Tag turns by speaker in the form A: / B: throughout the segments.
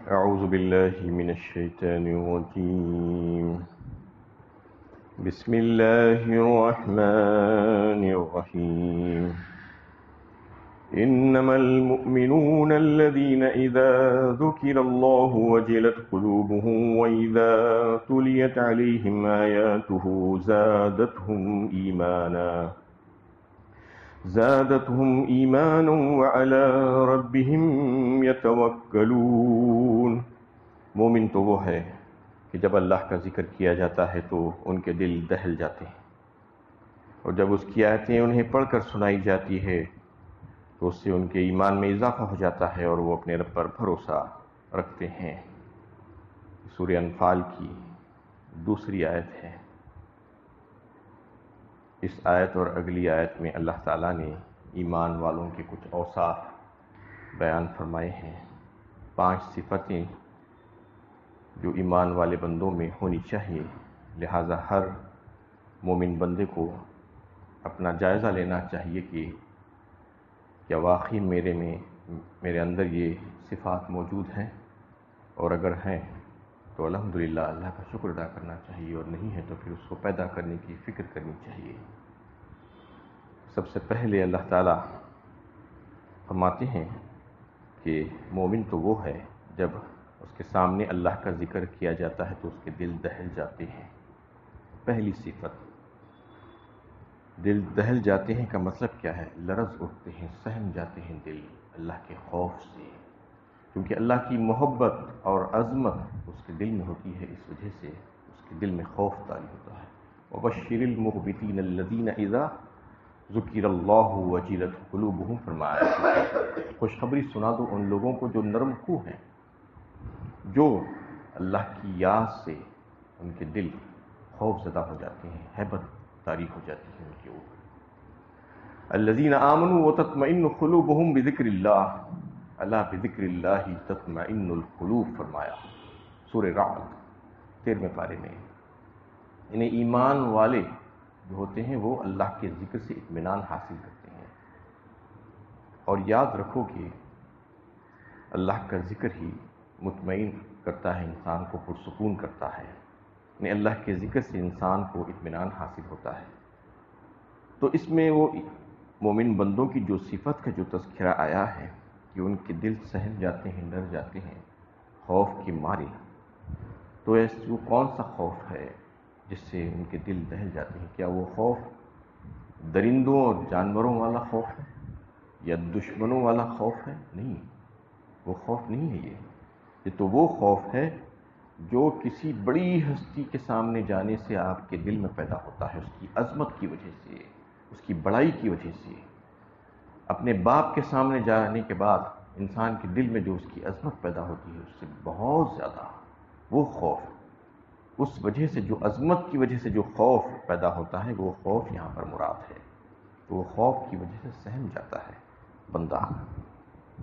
A: أعوذ بالله من الشيطان الرجيم. بسم الله الرحمن الرحيم. إنما المؤمنون الذين إذا ذكر الله وجلت قلوبهم وإذا تليت عليهم آياته زادتهم إيمانا وعلى ربهم يتوكلون. مومن تو وہ ہے کہ جب اللہ کا ذکر کیا جاتا ہے تو ان کے دل دہل جاتے ہیں، اور جب اس کی آیتیں انہیں پڑھ کر سنائی جاتی ہے تو اس سے ان کے ایمان میں اضافہ ہو جاتا ہے اور وہ اپنے رب پر بھروسہ رکھتے ہیں۔ سورہ انفال کی دوسری آیت ہے۔ اس آیت اور اگلی آیت میں اللہ تعالیٰ نے ایمان والوں کے کچھ اوصاف بیان فرمائے ہیں، 5 صفتیں جو ایمان والے بندوں میں ہونی چاہیے۔ لہذا ہر مومن بندے کو اپنا جائزہ لینا چاہیے کہ کیا واقعی میرے اندر یہ صفات موجود ہیں، اور اگر ہیں تو الحمدللہ اللہ کا شکر ادا کرنا چاہیے، اور نہیں ہے تو پھر اس کو پیدا کرنے کی فکر کرنی چاہیے۔ سب سے پہلے اللہ تعالیٰ فرماتے ہیں کہ مومن تو وہ ہے جب اس کے سامنے اللہ کا ذکر کیا جاتا ہے تو اس کے دل دہل جاتے ہیں۔ پہلی صفت، دل دہل جاتے ہیں کا مطلب کیا ہے؟ لرز اٹھتے ہیں، سہم جاتے ہیں دل اللہ کے خوف سے، کیونکہ اللہ کی محبت اور عظمت اس کے دل میں ہوتی ہے، اس وجہ سے اس کے دل میں خوف طاری ہوتا ہے۔ وَبَشِّرِ الْمُخْبِتِينَ الَّذِينَ إِذَا ذُكِرَ اللَّهُ وَجِلَتْ قُلُوبُهُمْ، فرمایا خوشخبری سنا دو ان لوگوں کو جو نرم خو ہیں، جو اللہ کی یاد سے ان کے دل خوف زدہ ہو جاتے ہیں، ہیبت طاری ہو جاتی ہے ان کے اوپر۔ الذین آمنوا وتطمئن قلوبهم بذکر اللہ، الا بذکر اللہ تطمئن القلوب، فرمایا سورہ رعد 13ویں پارے میں۔ انہیں ایمان والے جو ہوتے ہیں وہ اللہ کے ذکر سے اطمینان حاصل کرتے ہیں، اور یاد رکھو کہ اللہ کا ذکر ہی مطمئن کرتا ہے، انسان کو پرسکون کرتا ہے، یعنی اللہ کے ذکر سے انسان کو اطمینان حاصل ہوتا ہے۔ تو اس میں وہ مومن بندوں کی جو صفت کا جو تذکرہ آیا ہے کہ ان کے دل سہم جاتے ہیں، ڈر جاتے ہیں خوف کے مارے، تو وہ کون سا خوف ہے جس سے ان کے دل دہل جاتے ہیں؟ کیا وہ خوف درندوں اور جانوروں والا خوف ہے یا دشمنوں والا خوف ہے؟ نہیں، وہ خوف نہیں ہے یہ تو وہ خوف ہے جو کسی بڑی ہستی کے سامنے جانے سے آپ کے دل میں پیدا ہوتا ہے، اس کی عظمت کی وجہ سے، اس کی بڑائی کی وجہ سے۔ اپنے باپ کے سامنے جانے کے بعد انسان کے دل میں جو اس کی عظمت پیدا ہوتی ہے اس سے بہت زیادہ وہ خوف، اس وجہ سے جو عظمت کی وجہ سے جو خوف پیدا ہوتا ہے وہ خوف یہاں پر مراد ہے، تو وہ خوف کی وجہ سے سہم جاتا ہے بندہ۔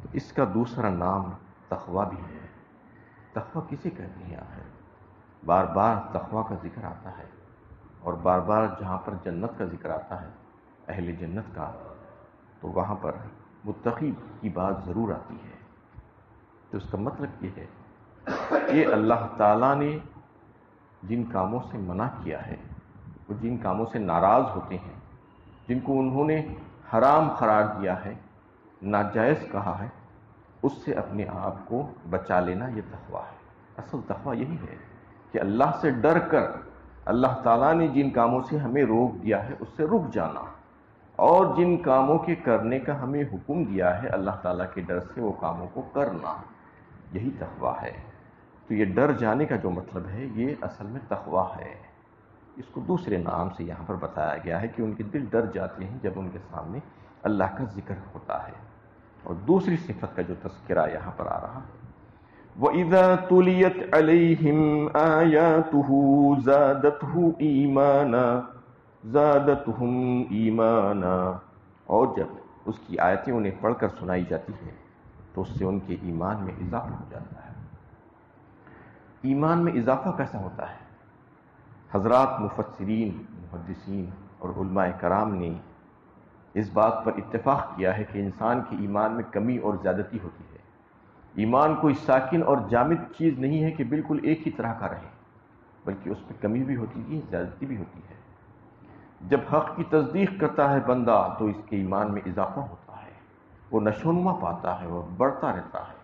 A: تو اس کا دوسرا نام تقویٰ بھی ہے۔ تقویٰ کسے کہتے ہیں آخر؟ بار بار تقویٰ کا ذکر آتا ہے، اور بار بار جہاں پر جنت کا ذکر آتا ہے، اہل جنت کا، تو وہاں پر متقی کی بات ضرور آتی ہے۔ تو اس کا مطلب یہ ہے کہ اللہ تعالیٰ نے جن کاموں سے منع کیا ہے، وہ جن کاموں سے ناراض ہوتے ہیں، جن کو انہوں نے حرام قرار دیا ہے، ناجائز کہا ہے، اس سے اپنے آپ کو بچا لینا یہ تقویٰ ہے۔ اصل تقویٰ یہی ہے کہ اللہ سے ڈر کر اللہ تعالیٰ نے جن کاموں سے ہمیں روک دیا ہے اس سے رک جانا، اور جن کاموں کے کرنے کا ہمیں حکم دیا ہے اللہ تعالیٰ کے ڈر سے وہ کاموں کو کرنا، یہی تقویٰ ہے۔ تو یہ ڈر جانے کا جو مطلب ہے یہ اصل میں تقویٰ ہے۔ اس کو دوسرے نام سے یہاں پر بتایا گیا ہے کہ ان کے دل ڈر جاتے ہیں جب ان کے سامنے اللہ کا ذکر ہوتا ہے۔ اور دوسری صفت کا جو تذکرہ یہاں پر آ رہا، وَإِذَا تُلِيَتْ عَلَيْهِمْ آيَاتُهُ زَادَتْهُمْ ایمانا، اور جب اس کی آیتیں انہیں پڑھ کر سنائی جاتی ہیں تو اس سے ان کے ایمان میں اضافہ ہو جاتا ہے۔ ایمان میں اضافہ کیسا ہوتا ہے؟ حضرات مفسرین، محدثین اور علماء کرام نے اس بات پر اتفاق کیا ہے کہ انسان کے ایمان میں کمی اور زیادتی ہوتی ہے۔ ایمان کوئی ساکن اور جامد چیز نہیں ہے کہ بالکل ایک ہی طرح کا رہے، بلکہ اس میں کمی بھی ہوتی ہے، زیادتی بھی ہوتی ہے۔ جب حق کی تصدیق کرتا ہے بندہ تو اس کے ایمان میں اضافہ ہوتا ہے، وہ نشوونما پاتا ہے، وہ بڑھتا رہتا ہے،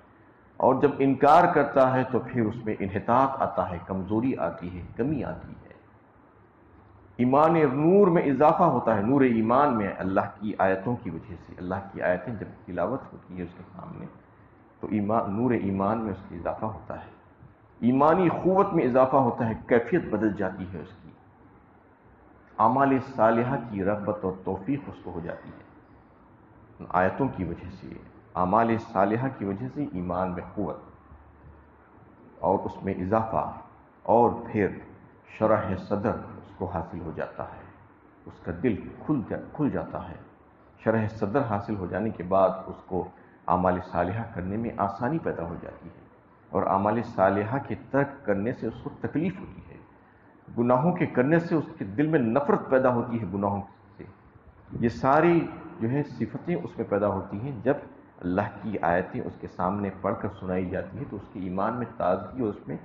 A: اور جب انکار کرتا ہے تو پھر اس میں انحطاط آتا ہے، کمزوری آتی ہے، کمی آتی ہے۔ ایمان نور میں اضافہ ہوتا ہے، نور ایمان میں اللہ کی آیتوں کی وجہ سے، اللہ کی آیتیں جب تلاوت ہوتی ہے اس کے سامنے تو نور ایمان میں اس کا اضافہ ہوتا ہے، ایمانی قوت میں اضافہ ہوتا ہے، کیفیت بدل جاتی ہے اس کی، اعمال صالحہ کی رغبت اور توفیق اس کو ہو جاتی ہے۔ ان آیتوں کی وجہ سے، اعمال صالحہ کی وجہ سے ایمان میں قوت اور اس میں اضافہ، اور پھر شرح صدر اس کو حاصل ہو جاتا ہے، اس کا دل کھل جاتا ہے۔ شرح صدر حاصل ہو جانے کے بعد اس کو اعمال صالحہ کرنے میں آسانی پیدا ہو جاتی ہے، اور اعمال صالحہ کے ترک کرنے سے اس کو تکلیف ہوتی ہے، گناہوں کے کرنے سے اس کے دل میں نفرت پیدا ہوتی ہے گناہوں سے۔ یہ ساری جو ہے صفتیں اس میں پیدا ہوتی ہیں جب اللہ کی آیتیں اس کے سامنے پڑھ کر سنائی جاتی ہیں تو اس کے ایمان میں تازگی اور اس میں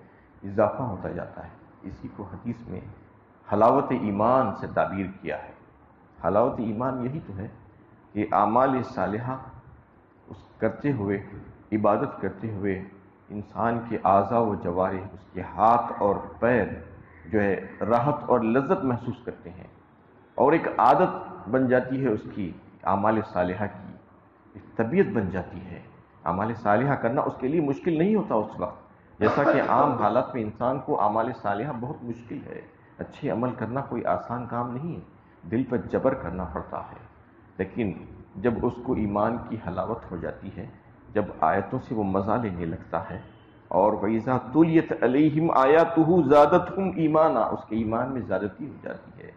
A: اضافہ ہوتا جاتا ہے۔ اسی کو حدیث میں حلاوت ایمان سے تعبیر کیا ہے۔ حلاوت ایمان یہی تو ہے کہ اعمال صالحہ اس کرتے ہوئے، عبادت کرتے ہوئے انسان کے اعضاء و جوارح، اس کے ہاتھ اور پیر جو ہے راحت اور لذت محسوس کرتے ہیں، اور ایک عادت بن جاتی ہے اس کی اعمال صالحہ کی، ایک طبیعت بن جاتی ہے۔ اعمال صالحہ کرنا اس کے لیے مشکل نہیں ہوتا اس وقت، جیسا کہ عام حالات میں انسان کو اعمال صالحہ بہت مشکل ہے، اچھے عمل کرنا کوئی آسان کام نہیں ہے، دل پر جبر کرنا پڑتا ہے۔ لیکن جب اس کو ایمان کی حلاوت ہو جاتی ہے، جب آیتوں سے وہ مزہ لینے لگتا ہے، اور وَإِذَا تُلِيَتْ عَلَيْهِمْ آيَاتُهُ زَادَتْهُمْ ایمانا، اس کے ایمان میں زیادتی ہو جاتی ہے،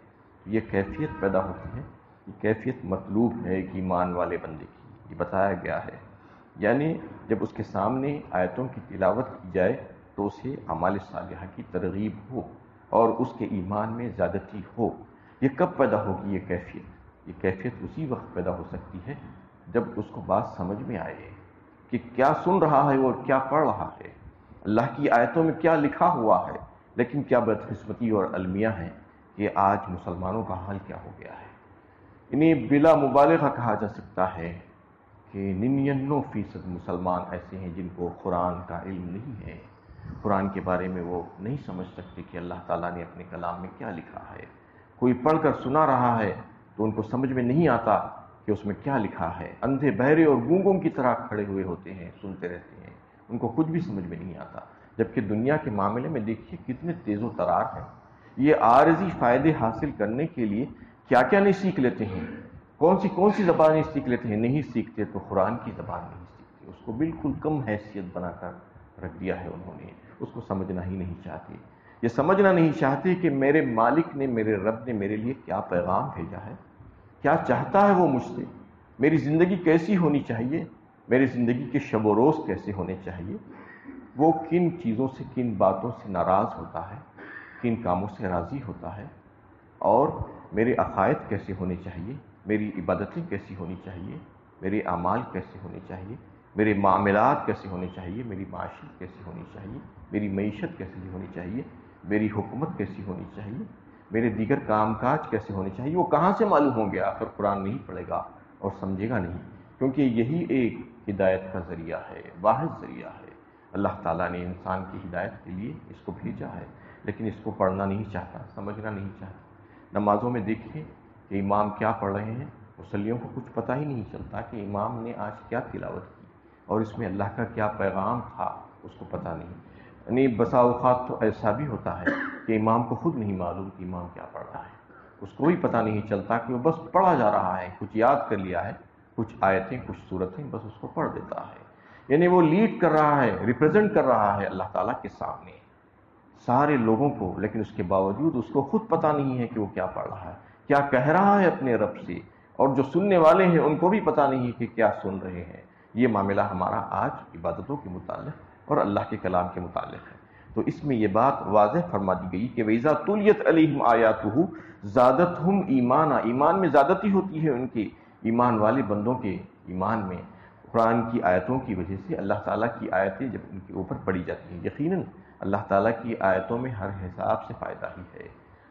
A: یہ کیفیت پیدا ہوتی ہے، یہ کیفیت مطلوب ہے ایک ایمان والے بندے کی، یہ بتایا گیا ہے۔ یعنی جب اس کے سامنے آیتوں کی تلاوت کی جائے تو اسے اعمال صالحہ کی ترغیب ہو اور اس کے ایمان میں زیادتی ہو۔ یہ کب پیدا ہوگی یہ کیفیت؟ یہ کیفیت اسی وقت پیدا ہو سکتی ہے جب اس کو بات سمجھ میں آئے کہ کیا سن رہا ہے اور کیا پڑھ رہا ہے، اللہ کی آیتوں میں کیا لکھا ہوا ہے، لیکن کیا بدقسمتی اور المیہ ہے کہ آج مسلمانوں کا حال کیا ہو گیا ہے۔ انہیں بلا مبالغہ کہا جا سکتا ہے کہ 99% مسلمان ایسے ہیں جن کو قرآن کا علم نہیں ہے، قرآن کے بارے میں وہ نہیں سمجھ سکتے کہ اللہ تعالیٰ نے اپنے کلام میں کیا لکھا ہے۔ کوئی پڑھ کر سنا رہا ہے تو ان کو سمجھ میں نہیں آتا کہ اس میں کیا لکھا ہے، اندھے بہرے اور گونگوں کی طرح کھڑے ہوئے ہوتے ہیں، سنتے رہتے ہیں، ان کو کچھ بھی سمجھ میں نہیں آتا۔ جبکہ دنیا کے معاملے میں دیکھیے کتنے تیز و ترار ہیں، یہ عارضی فائدے حاصل کرنے کے لیے کیا کیا نہیں سیکھ لیتے ہیں، کون سی زبانیں سیکھ لیتے ہیں، نہیں سیکھتے تو قرآن کی زبان نہیں سیکھتے، اس کو بالکل کم حیثیت بنا کر رکھ دیا ہے انہوں نے، اس کو سمجھنا ہی نہیں چاہتے۔ یہ سمجھنا نہیں چاہتے کہ میرے مالک نے، میرے رب نے میرے لیے کیا پیغام بھیجا ہے، کیا چاہتا ہے وہ مجھ سے، میری زندگی کیسی ہونی چاہیے، میری زندگی کے شب و روز کیسے ہونے چاہیے، وہ کن چیزوں سے، کن باتوں سے ناراض ہوتا ہے، کن کاموں سے راضی ہوتا ہے، اور میرے عقائد کیسے ہونے چاہیے، میری عبادتیں کیسی ہونی چاہیے، میرے اعمال کیسے ہونے چاہیے، میرے معاملات کیسے ہونے چاہیے، میری معاشیت کیسی ہونی چاہیے، میری معیشت کیسی ہونی چاہیے، میری حکومت کیسی ہونی چاہیے، میرے دیگر کام کاج کیسے ہونے چاہیے، وہ کہاں سے معلوم ہوں گے؟ آخر قرآن نہیں پڑھے گا اور سمجھے گا نہیں، کیونکہ یہی ایک ہدایت کا ذریعہ ہے، واحد ذریعہ ہے۔ اللہ تعالیٰ نے انسان کی ہدایت کے لیے اس کو بھیجا ہے، لیکن اس کو پڑھنا نہیں چاہتا، سمجھنا نہیں چاہتا۔ نمازوں میں دیکھیں کہ امام کیا پڑھ رہے ہیں، مصلیوں کو کچھ پتہ ہی نہیں چلتا کہ امام نے آج کیا تلاوت کی اور اس میں اللہ کا کیا پیغام تھا، اس کو پتہ نہیں۔ یعنی بسا اوقات تو ایسا بھی ہوتا ہے کہ امام کو خود نہیں معلوم کہ امام کیا پڑھ رہا ہے، اس کو بھی پتہ نہیں چلتا کہ وہ بس پڑھا جا رہا ہے، کچھ یاد کر لیا ہے، کچھ آیتیں، کچھ سورتیں، بس اس کو پڑھ دیتا ہے۔ یعنی وہ لیڈ کر رہا ہے، ریپرزینٹ کر رہا ہے اللہ تعالیٰ کے سامنے سارے لوگوں کو، لیکن اس کے باوجود اس کو خود پتہ نہیں ہے کہ وہ کیا پڑھ رہا ہے، کیا کہہ رہا ہے اپنے رب سے، اور جو سننے والے ہیں ان کو بھی پتہ نہیں ہے کہ کیا سن رہے ہیں۔ یہ معاملہ ہمارا آج عبادتوں کے متعلق اور اللہ کے کلام کے متعلق ہے۔ تو اس میں یہ بات واضح فرما دی گئی کہ وَإِذَا تُلِيَتْ عَلَيْهِمْ آيَاتُهُ زَادَتْهُمْ ایمانا، ایمان میں زیادتی ہوتی ہے ان کے ایمان والے بندوں کے ایمان میں، قرآن کی آیتوں کی وجہ سے اللہ تعالیٰ کی آیتیں جب ان کے اوپر پڑھی جاتی ہیں، یقیناً اللہ تعالیٰ کی آیتوں میں ہر حساب سے فائدہ ہی ہے۔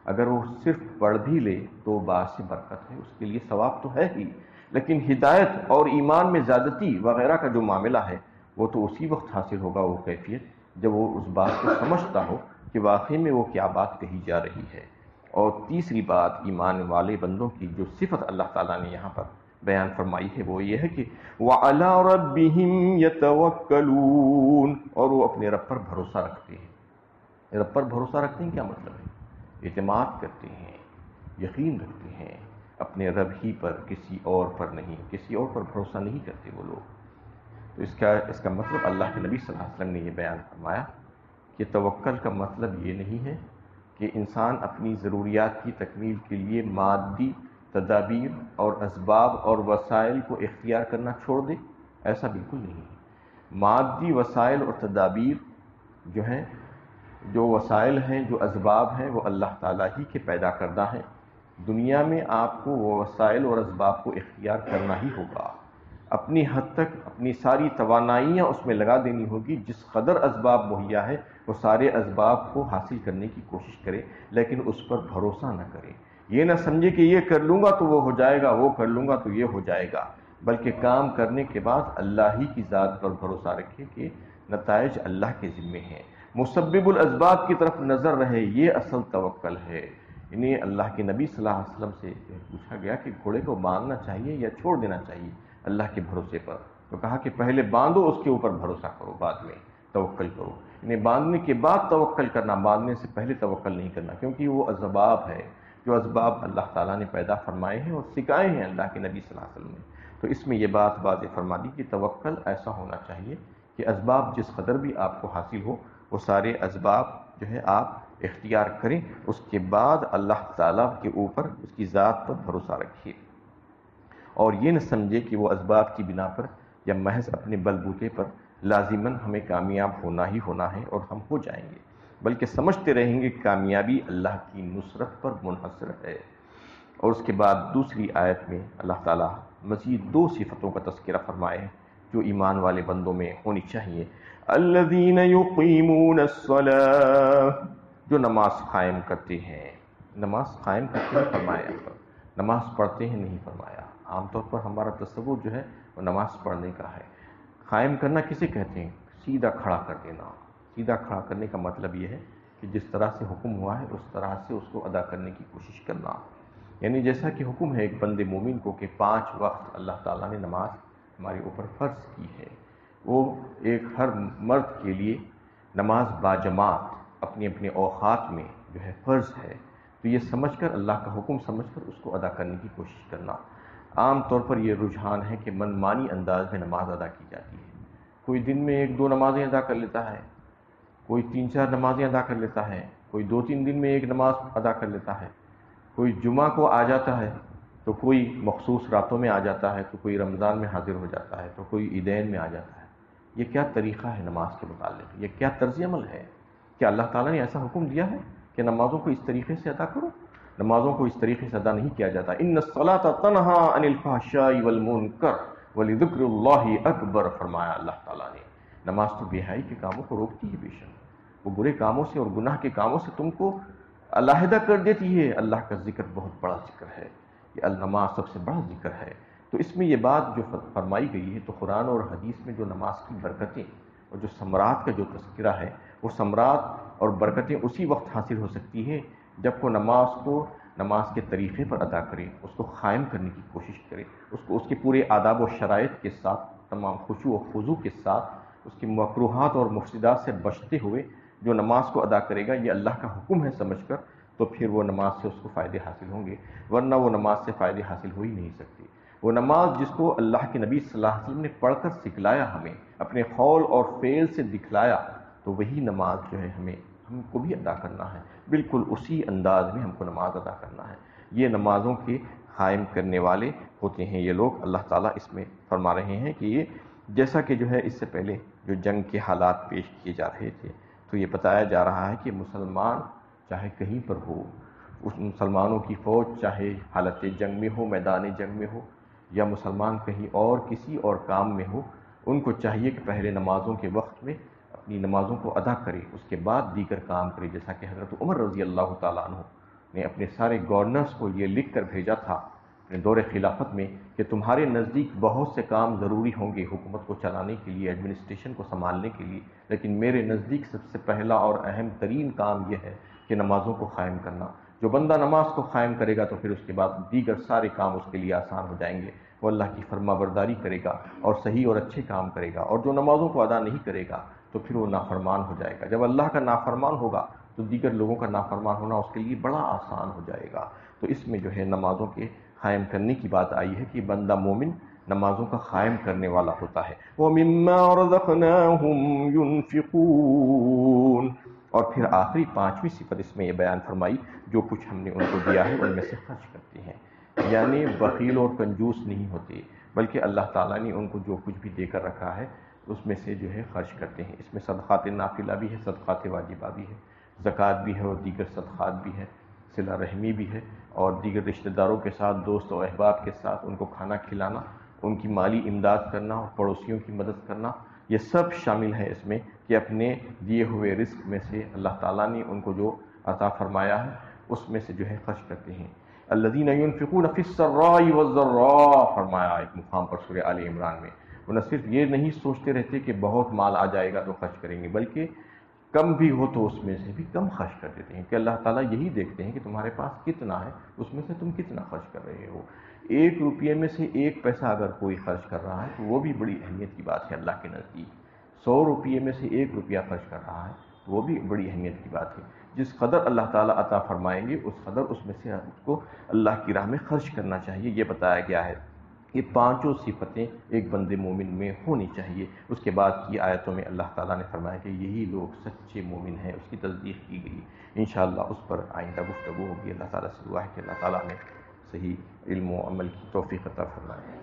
A: اگر وہ صرف پڑھ بھی لے تو باعث برکت ہے، اس کے لیے ثواب تو ہے ہی، لیکن ہدایت اور ایمان میں زیادتی وغیرہ کا جو معاملہ ہے وہ تو اسی وقت حاصل ہوگا، وہ کیفیت جب وہ اس بات کو سمجھتا ہو کہ واقعی میں وہ کیا بات کہی جا رہی ہے۔ اور تیسری بات ایمان والے بندوں کی جو صفت اللہ تعالیٰ نے یہاں پر بیان فرمائی ہے وہ یہ ہے کہ وَعَلَىٰ رَبِّهِمْ يَتَوَكَّلُونَ، اور وہ اپنے رب پر بھروسہ رکھتے ہیں۔ رب پر بھروسہ رکھتے ہیں کیا مطلب ہے؟ اعتماد کرتے ہیں، یقین رکھتے ہیں اپنے رب ہی پر، کسی اور پر نہیں، کسی اور پر بھروسہ نہیں کرتے وہ لوگ۔ تو اس کا مطلب اللہ کے نبی صلی اللہ علیہ وسلم نے یہ بیان فرمایا کہ توکل کا مطلب یہ نہیں ہے کہ انسان اپنی ضروریات کی تکمیل کے لیے مادی تدابیر اور اسباب اور وسائل کو اختیار کرنا چھوڑ دے، ایسا بالکل نہیں ہے۔ مادی وسائل اور تدابیر جو ہیں، جو وسائل ہیں، جو اسباب ہیں، وہ اللہ تعالیٰ ہی کے پیدا کردہ ہیں۔ دنیا میں آپ کو وہ وسائل اور اسباب کو اختیار کرنا ہی ہوگا، اپنی حد تک اپنی ساری توانائیاں اس میں لگا دینی ہوگی، جس قدر اسباب مہیا ہے وہ سارے اسباب کو حاصل کرنے کی کوشش کرے، لیکن اس پر بھروسہ نہ کرے۔ یہ نہ سمجھے کہ یہ کر لوں گا تو وہ ہو جائے گا، وہ کر لوں گا تو یہ ہو جائے گا، بلکہ کام کرنے کے بعد اللہ ہی کی ذات پر بھروسہ رکھے کہ نتائج اللہ کے ذمے ہیں، مسبب الاسباب کی طرف نظر رہے، یہ اصل توکل ہے۔ انہیں اللہ کے نبی صلی اللہ علیہ وسلم سے پوچھا گیا کہ گھوڑے کو باندھنا چاہیے یا چھوڑ دینا چاہیے اللہ کے بھروسے پر، تو کہا کہ پہلے باندھو، اس کے اوپر بھروسہ کرو، بعد میں توکل کرو۔ انہیں باندھنے کے بعد توکل کرنا، باندھنے سے پہلے توکل نہیں کرنا، کیونکہ وہ اسباب ہے جو اسباب اللہ تعالیٰ نے پیدا فرمائے ہیں اور سکھائے ہیں اللہ کے نبی صلی اللہ علیہ وسلم نے۔ تو اس میں یہ بات واضح فرما دی کہ توکل ایسا ہونا چاہیے کہ اسباب جس قدر بھی آپ کو حاصل ہو وہ سارے اسباب جو ہے آپ اختیار کریں، اس کے بعد اللہ تعالیٰ کے اوپر، اس کی ذات پر بھروسہ رکھیے، اور یہ نہ سمجھے کہ وہ اسباب کی بنا پر یا محض اپنے بل بوتے پر لازماً ہمیں کامیاب ہونا ہی ہونا ہے اور ہم ہو جائیں گے، بلکہ سمجھتے رہیں گے کہ کامیابی اللہ کی نصرت پر منحصر ہے۔ اور اس کے بعد دوسری آیت میں اللہ تعالیٰ مزید دو صفتوں کا تذکرہ فرمائے ہیں جو ایمان والے بندوں میں ہونی چاہیے۔ الذین یقیمون الصلاۃ، جو نماز قائم کرتے ہیں۔ نماز قائم کرتے ہیں فرمایا، نماز پڑھتے ہیں نہیں فرمایا۔ عام طور پر ہمارا تصور جو ہے وہ نماز پڑھنے کا ہے۔ قائم کرنا کسے کہتے ہیں؟ سیدھا کھڑا کر دینا۔ سیدھا کھڑا کرنے کا مطلب یہ ہے کہ جس طرح سے حکم ہوا ہے اس طرح سے اس کو ادا کرنے کی کوشش کرنا، یعنی جیسا کہ حکم ہے ایک بندے مومن کو کہ 5 وقت اللہ تعالیٰ نے نماز ہمارے اوپر فرض کی ہے، وہ ایک ہر مرد کے لیے نماز باجماعت اپنے اپنے اوقات میں جو ہے فرض ہے، تو یہ سمجھ کر، اللہ کا حکم سمجھ کر اس کو ادا کرنے کی کوشش کرنا۔ عام طور پر یہ رجحان ہے کہ منمانی انداز میں نماز ادا کی جاتی ہے، کوئی دن میں 1-2 نمازیں ادا کر لیتا ہے، کوئی 3-4 نمازیں ادا کر لیتا ہے، کوئی 2-3 دن میں 1 نماز ادا کر لیتا ہے، کوئی جمعہ کو آ جاتا ہے تو کوئی مخصوص راتوں میں آ جاتا ہے، تو کوئی رمضان میں حاضر ہو جاتا ہے، تو کوئی عیدین میں آ جاتا ہے۔ یہ کیا طریقہ ہے نماز کے متعلق؟ یہ کیا طرز عمل ہے؟ کیا اللہ تعالیٰ نے ایسا حکم دیا ہے کہ نمازوں کو اس طریقے سے ادا کرو؟ نمازوں کو اس طریقے سے ادا نہیں کیا جاتا۔ ان الصلاۃ تنہی عن الفحشاء والمنکر ولذکر اللہ اکبر، فرمایا اللہ تعالیٰ نے۔ نماز تو بے حیائی کے کاموں کو روکتی ہے، بے شک وہ برے کاموں سے اور گناہ کے کاموں سے تم کو علیحدہ کر دیتی ہے۔ اللہ کا ذکر بہت بڑا ذکر ہے، یہ النماز سب سے بڑا ذکر ہے۔ تو اس میں یہ بات جو فرمائی گئی ہے، تو قرآن اور حدیث میں جو نماز کی برکتیں اور جو ثمرات کا جو تذکرہ ہے، وہ ثمرات اور برکتیں اسی وقت حاصل ہو سکتی ہیں جب وہ نماز کے طریقے پر ادا کرے، اس کو قائم کرنے کی کوشش کرے، اس کے پورے آداب و شرائط کے ساتھ، تمام خشوع و خضوع کے ساتھ، اس کے مکروہات اور مفسدات سے بچتے ہوئے جو نماز کو ادا کرے گا، یہ اللہ کا حکم ہے سمجھ کر، تو پھر وہ نماز سے اس کو فائدے حاصل ہوں گے، ورنہ وہ نماز سے فائدے حاصل ہو ہی نہیں سکتے۔ وہ نماز جس کو اللہ کے نبی صلی اللہ علیہ وسلم نے پڑھ کر سکھلایا، ہمیں اپنے قول اور فعل سے دکھلایا، تو وہی نماز جو ہے ہم کو بھی ادا کرنا ہے، بالکل اسی انداز میں ہم کو نماز ادا کرنا ہے۔ یہ نمازوں کے قائم کرنے والے ہوتے ہیں یہ لوگ۔ اللہ تعالیٰ اس میں فرما رہے ہیں کہ یہ جیسا کہ جو ہے اس سے پہلے جو جنگ کے حالات پیش کیے جا رہے تھے، تو یہ بتایا جا رہا ہے کہ مسلمان چاہے کہیں پر ہو، اس مسلمانوں کی فوج چاہے حالت جنگ میں ہو، میدان جنگ میں ہو، یا مسلمان کہیں اور کسی اور کام میں ہو، ان کو چاہیے کہ پہلے نمازوں کے وقت میں اپنی نمازوں کو ادا کرے، اس کے بعد دیگر کام کرے، جیسا کہ حضرت عمر رضی اللہ تعالیٰ عنہ نے اپنے سارے گورنرز کو یہ لکھ کر بھیجا تھا اپنے دور خلافت میں کہ تمہارے نزدیک بہت سے کام ضروری ہوں گے حکومت کو چلانے کے لیے، ایڈمنسٹریشن کو سنبھالنے کے لیے، لیکن میرے نزدیک سب سے پہلا اور اہم ترین کام یہ ہے کہ نمازوں کو قائم کرنا۔ جو بندہ نماز کو قائم کرے گا تو پھر اس کے بعد دیگر سارے کام اس کے لیے آسان ہو جائیں گے، وہ اللہ کی فرما برداری کرے گا اور صحیح اور اچھے کام کرے گا، اور جو نمازوں کو ادا نہیں کرے گا تو پھر وہ نافرمان ہو جائے گا۔ جب اللہ کا نافرمان ہوگا تو دیگر لوگوں کا نافرمان ہونا اس کے لیے بڑا آسان ہو جائے گا۔ تو اس میں جو ہے نمازوں کے قائم کرنے کی بات آئی ہے کہ بندہ مومن نمازوں کا قائم کرنے والا ہوتا ہے۔ وَمِمَّا رَزَقْنَاهُمْ يُنْفِقُونَ، اور پھر آخری پانچویں صفت اس میں یہ بیان فرمائی، جو کچھ ہم نے ان کو دیا ہے ان میں سے خرچ کرتے ہیں، یعنی بخیل اور کنجوس نہیں ہوتے، بلکہ اللہ تعالیٰ نے ان کو جو کچھ بھی دے کر رکھا ہے اس میں سے جو ہے خرچ کرتے ہیں۔ اس میں صدقات نافلہ بھی ہے، صدقات واجبہ بھی ہے، زکوٰۃ بھی ہے اور دیگر صدقات بھی ہے، صلہ رحمی بھی ہے، اور دیگر رشتہ داروں کے ساتھ، دوست و احباب کے ساتھ ان کو کھانا کھلانا، ان کی مالی امداد کرنا اور پڑوسیوں کی مدد کرنا، یہ سب شامل ہے اس میں کہ اپنے دیے ہوئے رزق میں سے اللہ تعالیٰ نے ان کو جو عطا فرمایا ہے اس میں سے جو ہے خرچ کرتے ہیں۔ الذین ينفقون فی السراء والضراء فرمایا ایک مقام پر سورہ آل عمران میں۔ وہ نہ صرف یہ نہیں سوچتے رہتے کہ بہت مال آ جائے گا تو خرچ کریں گے، بلکہ کم بھی ہو تو اس میں سے بھی کم خرچ کر دیتے ہیں، کہ اللہ تعالیٰ یہی دیکھتے ہیں کہ تمہارے پاس کتنا ہے، اس میں سے تم کتنا خرچ کر رہے ہو۔ 1 روپیے میں سے 1 پیسہ اگر کوئی خرچ کر رہا ہے تو وہ بھی بڑی اہمیت کی بات ہے اللہ کے نزدیک۔ 100 روپیے میں سے 1 روپیہ خرچ کر رہا ہے تو وہ بھی بڑی اہمیت کی بات ہے۔ جس قدر اللہ تعالیٰ عطا فرمائیں گے اس قدر اس میں سے آپ کو اللہ کی راہ میں خرچ کرنا چاہیے، یہ بتایا گیا ہے۔ یہ پانچوں صفتیں ایک بندے مومن میں ہونی چاہیے۔ اس کے بعد کی آیتوں میں اللہ تعالیٰ نے فرمایا کہ یہی لوگ سچے مومن ہیں، اس کی تصدیق کی گئی۔ انشاءاللہ اس پر آئندہ گفتگو ہوگی۔ اللہ تعالیٰ سے دعا ہے کہ اللہ تعالیٰ نے صحیح علم و عمل کی توفیق عطا فرمائے۔